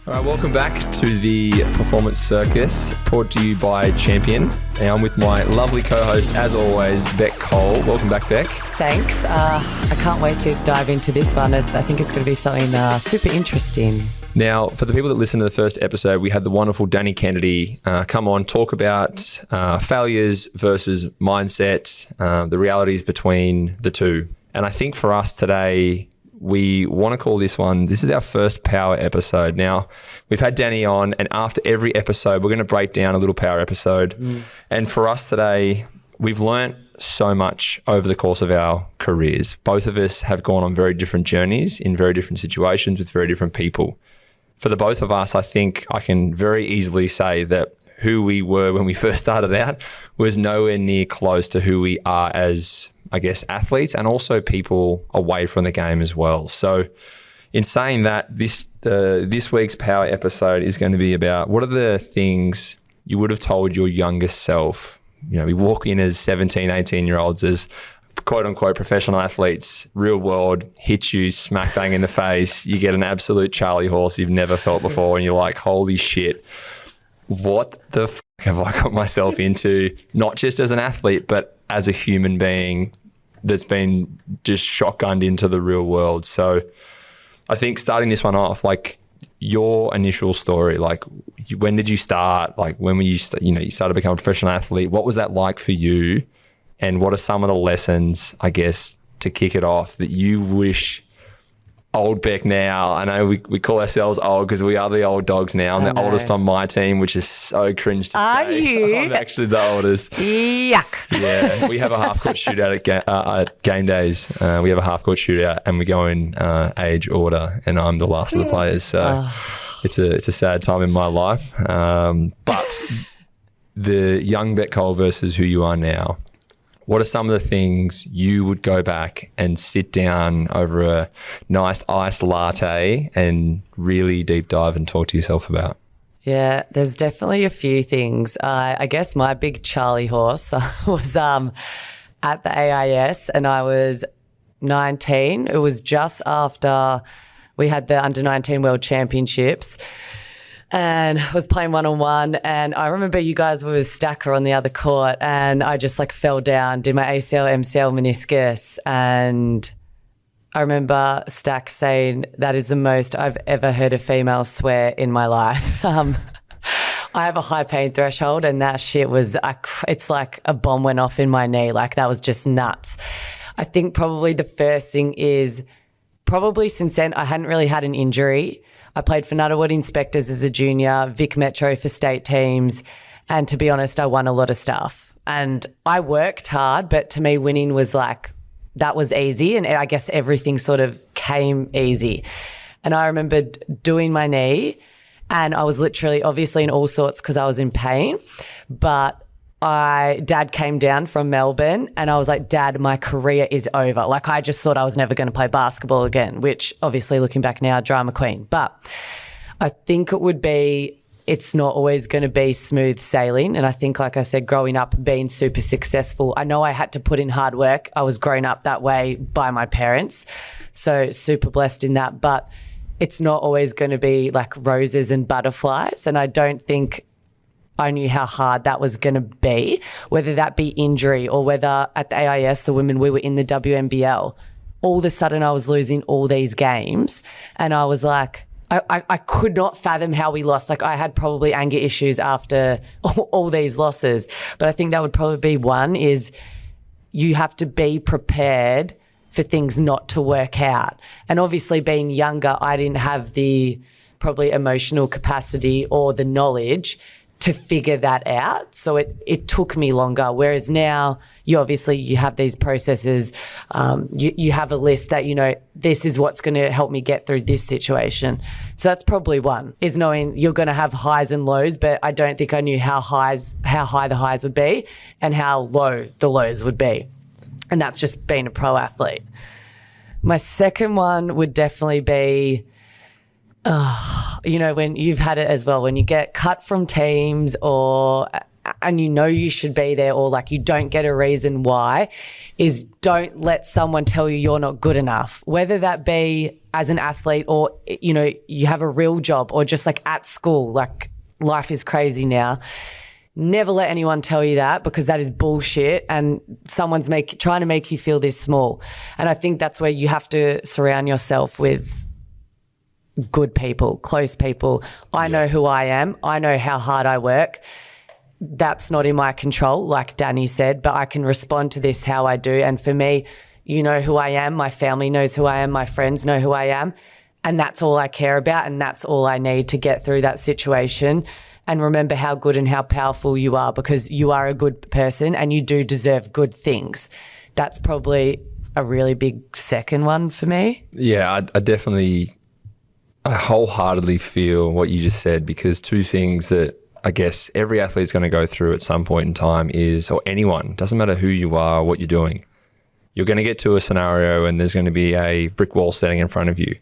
All right, welcome back to the Performance Circus, brought to you by Champion. And I'm with my lovely co-host, as always, Bec Cole. Welcome back, Bec. Thanks. I can't wait to dive into this one. I think it's going to be something super interesting. Now, for the people that listened to the first episode, we had the wonderful Danny Kennedy come on, talk about failures versus mindset, the realities between the two. And I think for us today, we want to call this is our first power episode. Now, we've had Danny on, and after every episode, we're going to break down a little power episode. And for us today, we've learnt so much over the course of our careers. Both of us have gone on very different journeys in very different situations with very different people. For the both of us, I think I can very easily say that who we were when we first started out was nowhere near close to who we are as, I guess, athletes and also people away from the game as well. So in saying that, this week's power episode is going to be about what are the things you would have told your youngest self. You know, we walk in as 17, 18-year-olds as quote unquote professional athletes, real world, hit you smack bang in the face. You get an absolute Charlie horse you've never felt before and you're like, holy shit, what the f*** have I got myself into, not just as an athlete, but as a human being that's been just shotgunned into the real world. So I think starting this one off, like your initial story, like when did you start? Like when were you, you started to become a professional athlete? What was that like for you? And what are some of the lessons, I guess, to kick it off that you wish old Bec now, I know we call ourselves old because we are the old dogs now. I'm the oldest on my team, which is so cringe to say. Are you? I'm actually the oldest. Yuck. Yeah, we have a half-court shootout at game days. We have a half-court shootout and we go in age order, and I'm the last of the players. So it's a sad time in my life. But the young Bec Cole versus who you are now, what are some of the things you would go back and sit down over a nice iced latte and really deep dive and talk to yourself about? Yeah, there's definitely a few things. I guess my big Charlie horse was at the AIS and I was 19. It was just after we had the Under-19 World Championships. And I was playing one-on-one, and I remember you guys were with Stacker on the other court, and I just fell down, did my ACL, MCL, meniscus, and I remember Stack saying, that is the most I've ever heard a female swear in my life. I have a high pain threshold, and that shit was, it's like a bomb went off in my knee. Like that was just nuts. I think probably the first thing is probably since then I hadn't really had an injury. I played for Nuttallwood Inspectors as a junior, Vic Metro for state teams, and to be honest, I won a lot of stuff. And I worked hard, but to me, winning was that was easy, and I guess everything sort of came easy. And I remember doing my knee, and I was literally, obviously in all sorts because I was in pain, but Dad came down from Melbourne and I was like, Dad, my career is over. Like I just thought I was never going to play basketball again, which obviously looking back now, drama queen. But I think it would be, it's not always going to be smooth sailing. And I think, like I said, growing up, being super successful, I know I had to put in hard work. I was grown up that way by my parents. So super blessed in that. But it's not always going to be like roses and butterflies. And I don't think I knew how hard that was going to be, whether that be injury or whether at the AIS, the women, we were in the WNBL. All of a sudden I was losing all these games and I was like, I could not fathom how we lost. Like I had probably anger issues after all these losses. But I think that would probably be one is you have to be prepared for things not to work out. And obviously being younger, I didn't have the probably emotional capacity or the knowledge to figure that out. So it took me longer. Whereas now you have these processes. You have a list that, this is what's going to help me get through this situation. So that's probably one, is knowing you're going to have highs and lows, but I don't think I knew how high the highs would be and how low the lows would be. And that's just being a pro athlete. My second one would definitely be, when you've had it as well, when you get cut from teams or and you know you should be there, or like you don't get a reason why, is don't let someone tell you you're not good enough, whether that be as an athlete or, you know, you have a real job or just like at school. Like life is crazy now. Never let anyone tell you that, because that is bullshit, and someone's trying to make you feel this small. And I think that's where you have to surround yourself with good people, close people. I know who I am. I know how hard I work. That's not in my control, like Danny said, but I can respond to this how I do. And for me, you know who I am. My family knows who I am. My friends know who I am. And that's all I care about, and that's all I need to get through that situation. And remember how good and how powerful you are, because you are a good person and you do deserve good things. That's probably a really big second one for me. Yeah, I wholeheartedly feel what you just said, because two things that I guess every athlete's going to go through at some point in time is, or anyone, doesn't matter who you are, what you're doing, you're going to get to a scenario and there's going to be a brick wall standing in front of you.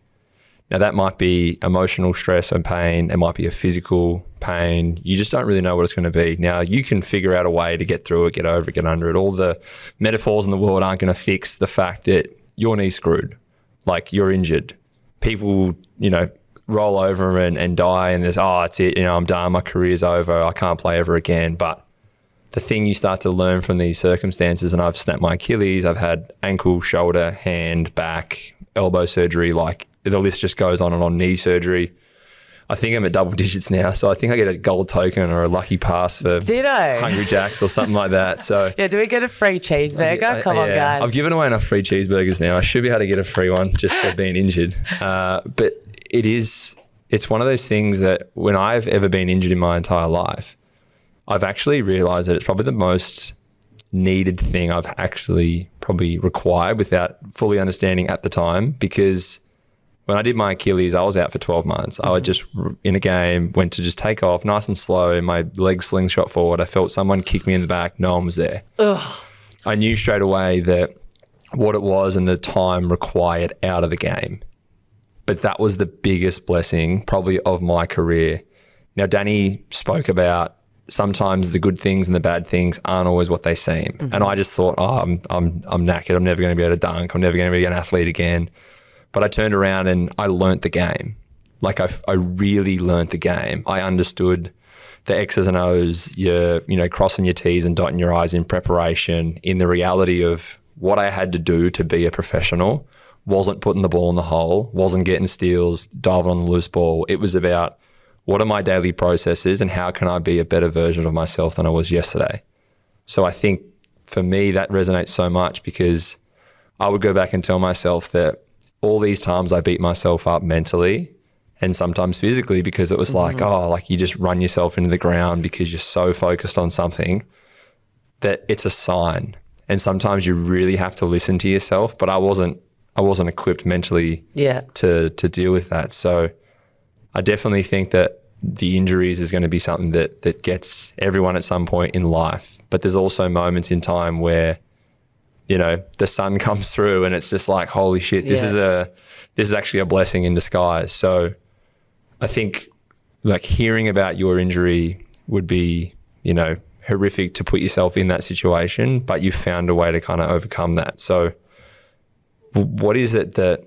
Now, that might be emotional stress and pain. It might be a physical pain. You just don't really know what it's going to be. Now, you can figure out a way to get through it, get over it, get under it. All the metaphors in the world aren't going to fix the fact that your knee's screwed, like you're injured. People, you know, roll over and die, and there's, it's it, you know, I'm done, my career's over, I can't play ever again. But the thing you start to learn from these circumstances, and I've snapped my Achilles, I've had ankle, shoulder, hand, back, elbow surgery, like the list just goes on and on, knee surgery. I think I'm at double digits now, so I think I get a gold token or a lucky pass for Hungry Jacks or something like that. So yeah, do we get a free cheeseburger? Come on, guys. I've given away enough free cheeseburgers now. I should be able to get a free one just for being injured. But it's one of those things that when I've ever been injured in my entire life, I've actually realised that it's probably the most needed thing I've actually probably required without fully understanding at the time, because when I did my Achilles, I was out for 12 months. I would just, in a game, went to just take off nice and slow. My legs slingshot forward. I felt someone kick me in the back. No one was there. Ugh. I knew straight away that what it was and the time required out of the game. But that was the biggest blessing probably of my career. Now, Danny spoke about sometimes the good things and the bad things aren't always what they seem. And I just thought, I'm knackered. I'm never going to be able to dunk. I'm never going to be an athlete again. But I turned around and I learnt the game. Like I really learnt the game. I understood the X's and O's, crossing your T's and dotting your I's in preparation, in the reality of what I had to do to be a professional. Wasn't putting the ball in the hole, wasn't getting steals, diving on the loose ball. It was about what are my daily processes and how can I be a better version of myself than I was yesterday. So I think for me that resonates so much, because I would go back and tell myself that all these times I beat myself up mentally and sometimes physically, because it was like you just run yourself into the ground because you're so focused on something that it's a sign. And sometimes you really have to listen to yourself, but I wasn't equipped mentally to deal with that. So I definitely think that the injuries is going to be something that gets everyone at some point in life. But there's also moments in time where, you know, the sun comes through and it's just like, holy shit, this is actually a blessing in disguise. So I think like hearing about your injury would be, you know, horrific to put yourself in that situation, but you found a way to kind of overcome that. So what is it that,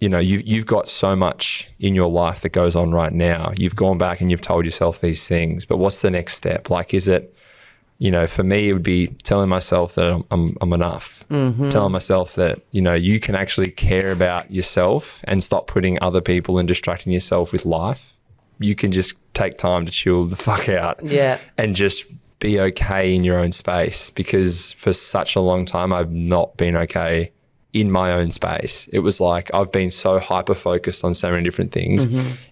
you know, you've got so much in your life that goes on right now. You've gone back and you've told yourself these things, but what's the next step? Like, is it, you know, for me, it would be telling myself that I'm enough, telling myself that, you know, you can actually care about yourself and stop putting other people and distracting yourself with life. You can just take time to chill the fuck out and just be okay in your own space, because for such a long time, I've not been okay in my own space. It was like I've been so hyper-focused on so many different things,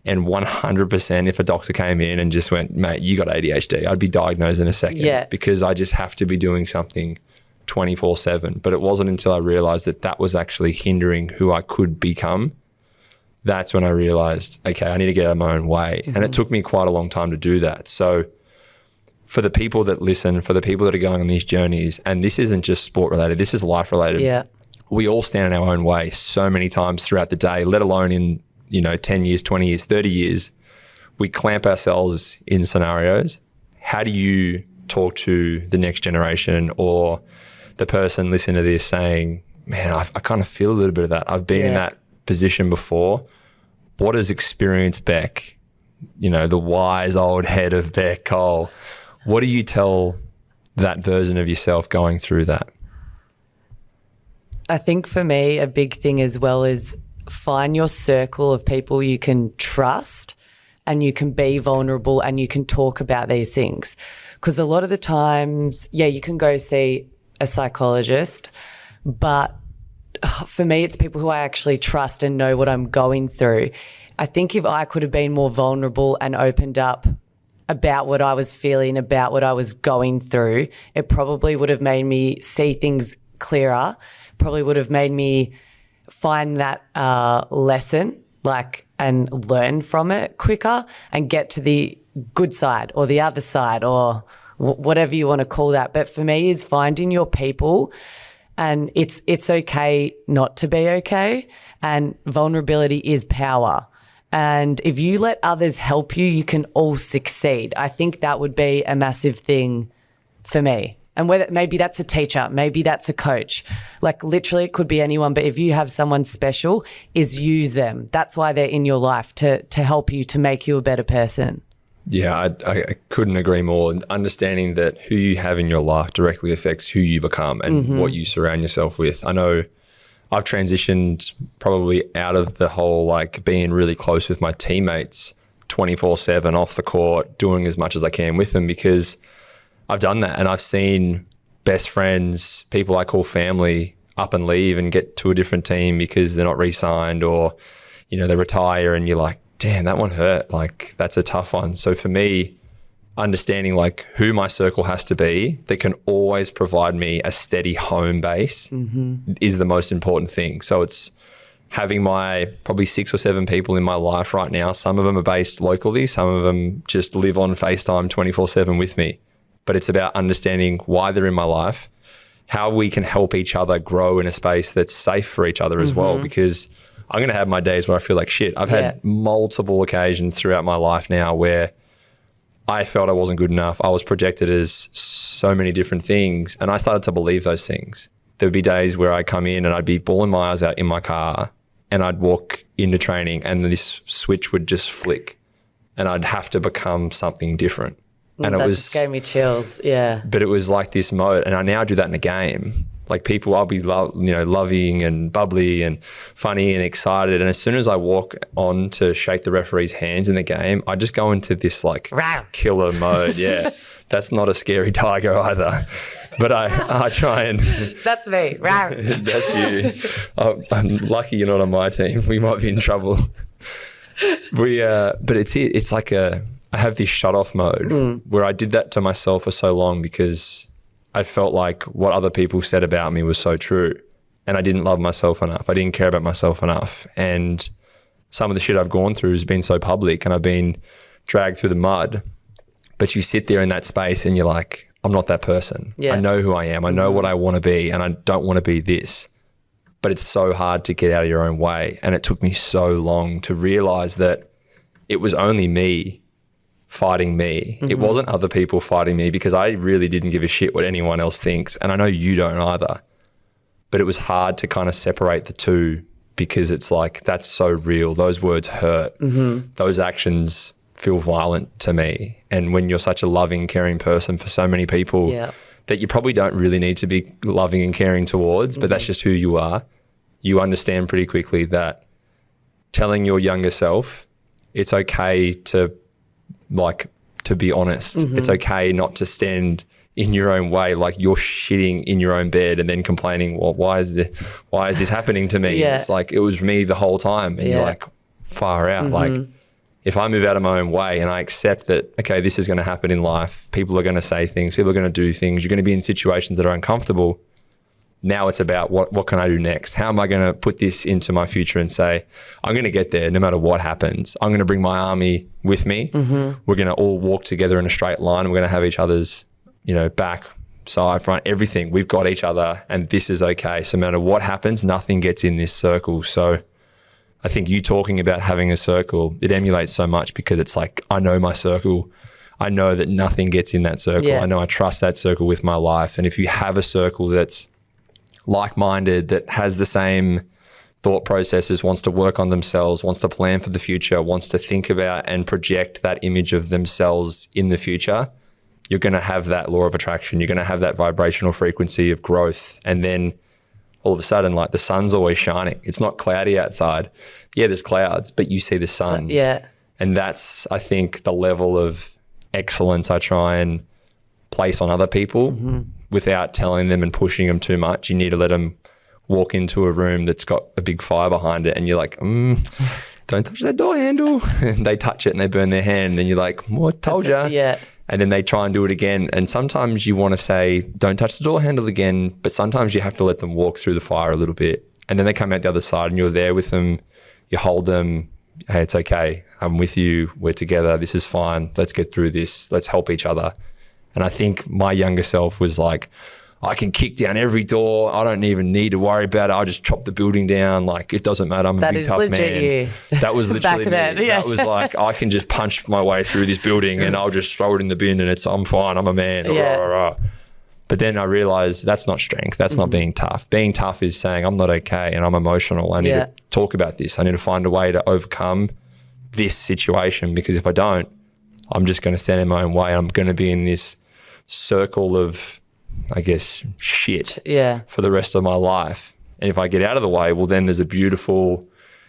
and 100% if a doctor came in and just went, mate, you got ADHD, I'd be diagnosed in a second because I just have to be doing something 24/7. But it wasn't until I realised that was actually hindering who I could become. That's when I realised, okay, I need to get out of my own way. And it took me quite a long time to do that. So for the people that listen, for the people that are going on these journeys, and this isn't just sport related, this is life related. Yeah. We all stand in our own way so many times throughout the day, let alone in, you know, 10 years, 20 years, 30 years. We clamp ourselves in scenarios. How do you talk to the next generation or the person listening to this saying, man, I kind of feel a little bit of that. I've been in that position before. What has experienced Bec, the wise old head of Bec, Cole, what do you tell that version of yourself going through that? I think for me, a big thing as well is find your circle of people you can trust and you can be vulnerable and you can talk about these things. Because a lot of the times, you can go see a psychologist, but for me, it's people who I actually trust and know what I'm going through. I think if I could have been more vulnerable and opened up about what I was feeling, about what I was going through, it probably would have made me see things clearer, probably would have made me find that lesson, and learn from it quicker and get to the good side or the other side or whatever you want to call that. But for me is finding your people, and it's okay not to be okay, and vulnerability is power. And if you let others help you, you can all succeed. I think that would be a massive thing for me. And whether maybe that's a teacher, maybe that's a coach, literally it could be anyone. But if you have someone special, is use them. That's why they're in your life, to help you, to make you a better person. Yeah, I couldn't agree more. And understanding that who you have in your life directly affects who you become and what you surround yourself with. I know I've transitioned probably out of the whole being really close with my teammates 24/7 off the court, doing as much as I can with them, because I've done that and I've seen best friends, people I call family, up and leave and get to a different team because they're not re-signed or, they retire, and you're like, damn, that one hurt. That's a tough one. So for me, understanding who my circle has to be that can always provide me a steady home base is the most important thing. So it's having my probably 6 or 7 people in my life right now. Some of them are based locally. Some of them just live on FaceTime 24/7 with me. But it's about understanding why they're in my life, how we can help each other grow in a space that's safe for each other as well, because I'm going to have my days where I feel like shit. I've had multiple occasions throughout my life now where I felt I wasn't good enough. I was projected as so many different things, and I started to believe those things. There would be days where I'd come in and I'd be bawling my eyes out in my car, and I'd walk into training and this switch would just flick and I'd have to become something different. And that just gave me chills, yeah. But it was like this mode, and I now do that in a game. People, I'll be loving and bubbly and funny and excited, and as soon as I walk on to shake the referee's hands in the game, I just go into this killer mode. Yeah, that's not a scary tiger either. But I try and... That's me. That's you. I'm lucky you're not on my team. We might be in trouble. But it's I have this shut-off mode where I did that to myself for so long because I felt like what other people said about me was so true, and I didn't love myself enough. I didn't care about myself enough. And some of the shit I've gone through has been so public and I've been dragged through the mud. But you sit there in that space and you're like, I'm not that person. Yeah. I know who I am. I know what I want to be, and I don't want to be this. But it's so hard to get out of your own way. And it took me so long to realize that it was only me fighting me. It wasn't other people fighting me, because I really didn't give a shit what anyone else thinks. And I know you don't either. But it was hard to kind of separate the two, because it's that's so real. Those words hurt. Those actions feel violent to me. And when you're such a loving, caring person for so many people that you probably don't really need to be loving and caring towards, but that's just who you are, you understand pretty quickly that telling your younger self it's okay to be honest. It's okay not to stand in your own way, you're shitting in your own bed and then complaining, well, why is this happening to me? It's it was me the whole time. And you're far out. If I move out of my own way and I accept that, okay, this is going to happen in life, people are going to say things, people are going to do things, you're going to be in situations that are uncomfortable. Now it's about what can I do next? How am I going to put this into my future and say, I'm going to get there no matter what happens. I'm going to bring my army with me. We're going to all walk together in a straight line. We're going to have each other's, back, side, front, everything. We've got each other, and this is okay. So no matter what happens, nothing gets in this circle. So I think you talking about having a circle, it emulates so much, because it's I know my circle. I know that nothing gets in that circle. Yeah. I know I trust that circle with my life. And if you have a circle that's like-minded, that has the same thought processes, wants to work on themselves, wants to plan for the future, wants to think about and project that image of themselves in the future, you're going to have that law of attraction. You're going to have that vibrational frequency of growth. And then all of a sudden, like, the sun's always shining. It's not cloudy outside. Yeah, there's clouds, but you see the sun. So, yeah. And that's, I think, the level of excellence I try and place on other people without telling them and pushing them too much. You need to let them walk into a room that's got a big fire behind it and you're like, don't touch that door handle. And they touch it and they burn their hand and you're like, well, I told ya. Yeah. And then they try and do it again. And sometimes you want to say, don't touch the door handle again. But sometimes you have to let them walk through the fire a little bit. And then they come out the other side and you're there with them. You hold them. Hey, it's okay. I'm with you. We're together. This is fine. Let's get through this. Let's help each other. And I think my younger self was like, I can kick down every door. I don't even need to worry about it. I'll just chop the building down. Like, it doesn't matter. I'm a big tough man. You. That was literally me. Then, yeah. That was like, I can just punch my way through this building and I'll just throw it in the bin and I'm fine. I'm a man. Yeah. But then I realized that's not strength. That's not being tough. Being tough is saying I'm not okay and I'm emotional. I need to talk about this. I need to find a way to overcome this situation, because if I don't, I'm just going to stand in my own way. I'm going to be in this circle of, I guess, shit for the rest of my life. And if I get out of the way, well, then there's a beautiful,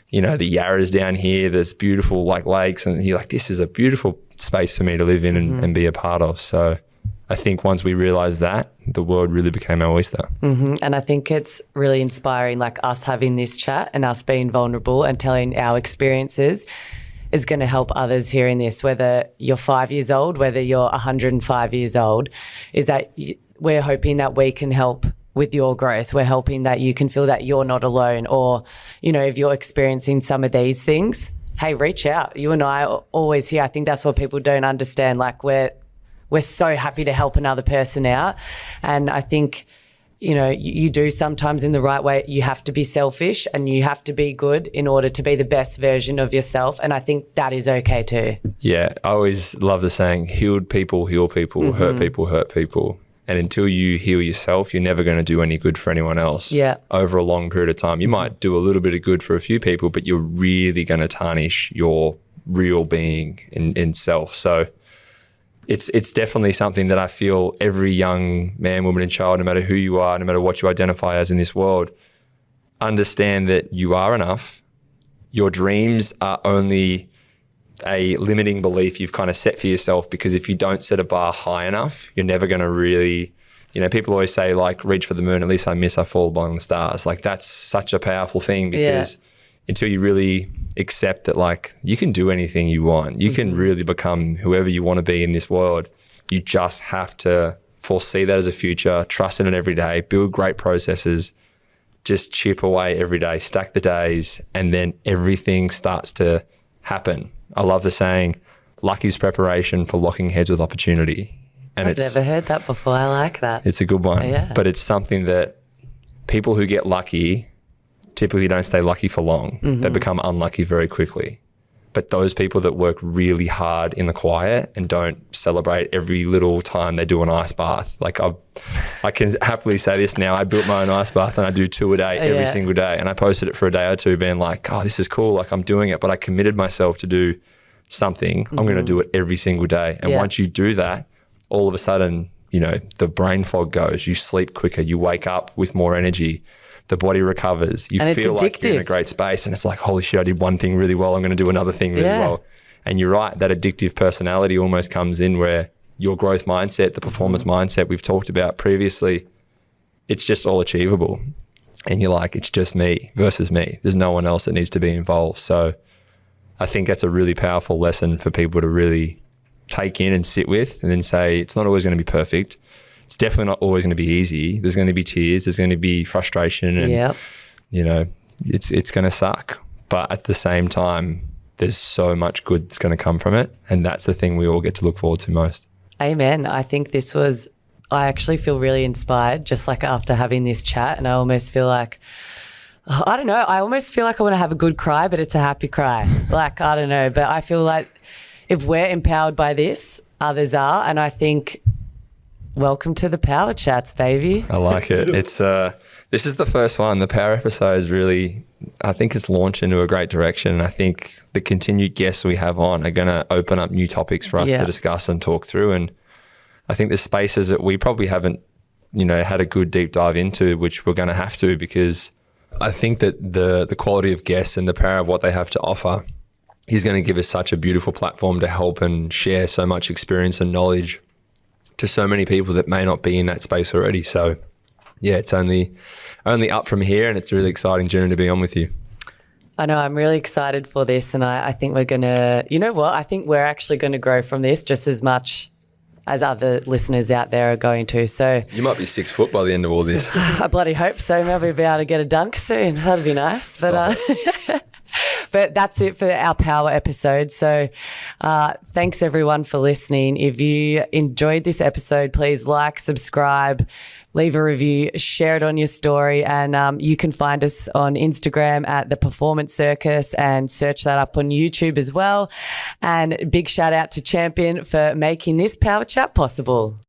the Yarras down here, there's beautiful like lakes, and you're like, this is a beautiful space for me to live in and be a part of. So I think once we realized that, the world really became our oyster. And I think it's really inspiring, like us having this chat and us being vulnerable and telling our experiences is going to help others hearing this, whether you're 5 years old, whether you're 105 years old, is that we're hoping that we can help with your growth. We're hoping that you can feel that you're not alone, or, if you're experiencing some of these things, hey, reach out. You and I are always here. I think that's what people don't understand. Like, we're so happy to help another person out. And I think, you do sometimes in the right way. You have to be selfish and you have to be good in order to be the best version of yourself. And I think that is okay too. Yeah. I always love the saying, healed people heal people, hurt people hurt people. And until you heal yourself, you're never going to do any good for anyone else over a long period of time. You might do a little bit of good for a few people, but you're really going to tarnish your real being in self. So it's definitely something that I feel every young man, woman and child, no matter who you are, no matter what you identify as in this world, understand that you are enough. Your dreams are only a limiting belief you've kind of set for yourself, because if you don't set a bar high enough, you're never going to really, people always say, like, reach for the moon, at least I miss, I fall among the stars. Like, that's such a powerful thing, because until you really accept that, like, you can do anything you want, you can really become whoever you want to be in this world. You just have to foresee that as a future, trust in it every day, build great processes, just chip away every day, stack the days, and then everything starts to happen. I love the saying, luck is preparation for locking heads with opportunity. And I've never heard that before. I like that. It's a good one. But it's something that people who get lucky typically don't stay lucky for long. They become unlucky very quickly. But those people that work really hard in the quiet and don't celebrate every little time they do an ice bath. Like, I can happily say this now. I built my own ice bath and I do 2 a day every single day. And I posted it for a day or two being like, oh, this is cool. Like, I'm doing it, but I committed myself to do something. I'm going to do it every single day. And once you do that, all of a sudden, the brain fog goes, you sleep quicker, you wake up with more energy. The body recovers. You feel like you're in a great space, and it's like, holy shit, I did one thing really well. I'm going to do another thing really well. And you're right, that addictive personality almost comes in, where your growth mindset, the performance mindset we've talked about previously, it's just all achievable. And you're like, it's just me versus me. There's no one else that needs to be involved. So I think that's a really powerful lesson for people to really take in and sit with, and then say, it's not always going to be perfect. It's definitely not always going to be easy. There's going to be tears. There's going to be frustration, and it's going to suck. But at the same time, there's so much good that's going to come from it, and that's the thing we all get to look forward to most. Amen. I think I actually feel really inspired, just like after having this chat, and I almost feel like, I don't know, I almost feel like I want to have a good cry, but it's a happy cry. Like, I don't know, but I feel like if we're empowered by this, others are. And I think, welcome to the Power Chats, baby. I like it. It's this is the first one. The Power episode is really, I think it's launched into a great direction. And I think the continued guests we have on are going to open up new topics for us to discuss and talk through. And I think there's spaces that we probably haven't, had a good deep dive into, which we're going to have to, because I think that the quality of guests and the power of what they have to offer is going to give us such a beautiful platform to help and share so much experience and knowledge to so many people that may not be in that space already. So yeah, it's only up from here, and it's a really exciting journey to be on with you. I know, I'm really excited for this, and I think we're going to, I think we're actually going to grow from this just as much as other listeners out there are going to. So you might be 6 foot by the end of all this. I bloody hope so. Maybe we'll be able to get a dunk soon. That'd be nice. But that's it for our Power episode. So thanks everyone for listening. If you enjoyed this episode, please like, subscribe, leave a review, share it on your story. And you can find us on Instagram at The Performance Circus and search that up on YouTube as well. And big shout out to Champion for making this Power Chat possible.